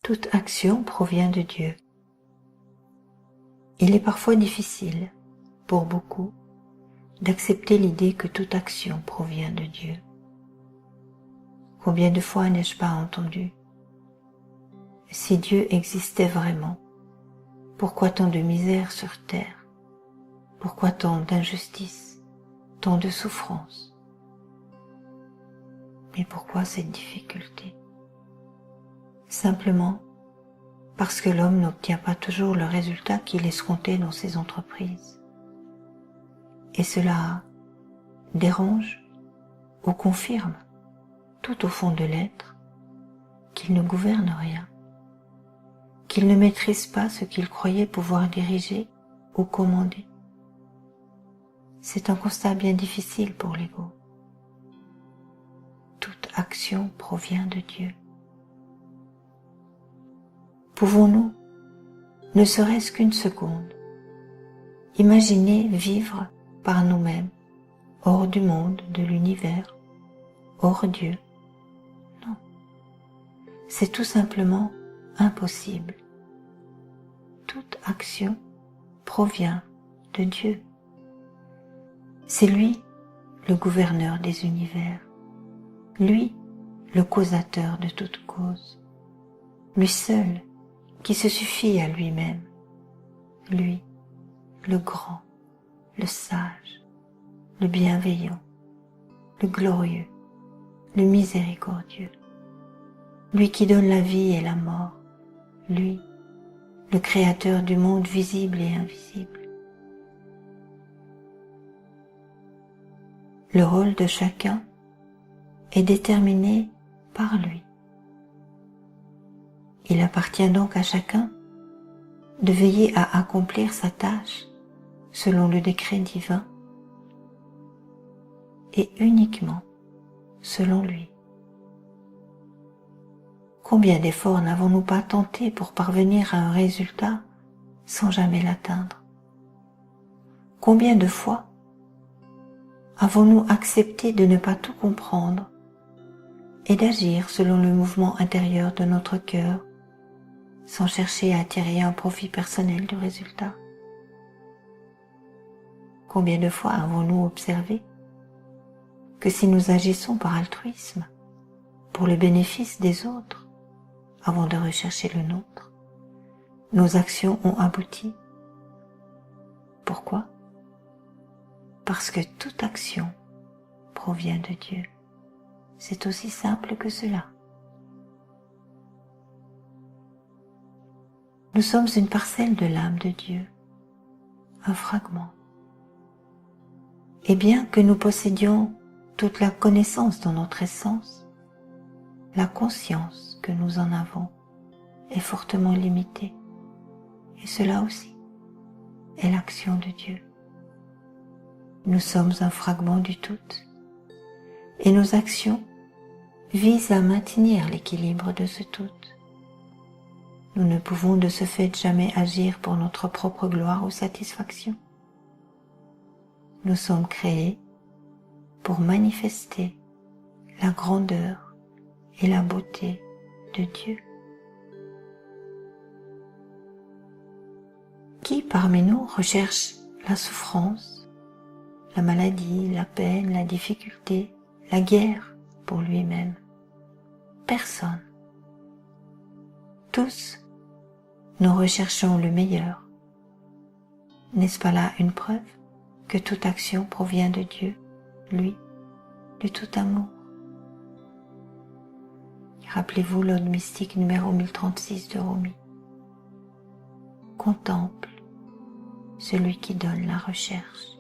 Toute action provient de Dieu. Il est parfois difficile, pour beaucoup, d'accepter l'idée que toute action provient de Dieu. Combien de fois n'ai-je pas entendu ? Si Dieu existait vraiment, pourquoi tant de misère sur terre ? Pourquoi tant d'injustice, tant de souffrance ? Mais pourquoi cette difficulté ? Simplement parce que l'homme n'obtient pas toujours le résultat qu'il escomptait dans ses entreprises. Et cela dérange ou confirme, tout au fond de l'être, qu'il ne gouverne rien, qu'il ne maîtrise pas ce qu'il croyait pouvoir diriger ou commander. C'est un constat bien difficile pour l'ego. Toute action provient de Dieu. Pouvons-nous, ne serait-ce qu'une seconde, imaginer vivre par nous-mêmes, hors du monde, de l'univers, hors Dieu? Non. C'est tout simplement impossible. Toute action provient de Dieu. C'est lui le gouverneur des univers, lui le causateur de toute cause, lui seul qui se suffit à lui-même, lui le grand, le sage, le bienveillant, le glorieux, le miséricordieux, lui qui donne la vie et la mort, lui, le créateur du monde visible et invisible. Le rôle de chacun est déterminé par lui. Il appartient donc à chacun de veiller à accomplir sa tâche selon le décret divin et uniquement selon lui. Combien d'efforts n'avons-nous pas tentés pour parvenir à un résultat sans jamais l'atteindre? Combien de fois avons-nous accepté de ne pas tout comprendre et d'agir selon le mouvement intérieur de notre cœur sans chercher à tirer un profit personnel du résultat? Combien de fois avons-nous observé que si nous agissons par altruisme, pour le bénéfice des autres, avant de rechercher le nôtre, nos actions ont abouti? Pourquoi ? Parce que toute action provient de Dieu. C'est aussi simple que cela. Nous sommes une parcelle de l'âme de Dieu, un fragment. Et bien que nous possédions toute la connaissance dans notre essence, la conscience que nous en avons est fortement limitée. Et cela aussi est l'action de Dieu. Nous sommes un fragment du tout, et nos actions visent à maintenir l'équilibre de ce tout. Nous ne pouvons de ce fait jamais agir pour notre propre gloire ou satisfaction. Nous sommes créés pour manifester la grandeur et la beauté de Dieu. Qui parmi nous recherche la souffrance, la maladie, la peine, la difficulté, la guerre pour lui-même? Personne. Tous, nous recherchons le meilleur. N'est-ce pas là une preuve que toute action provient de Dieu, lui, de tout amour? Rappelez-vous l'ode mystique numéro 1036 de Rumi. Contemple celui qui donne la recherche.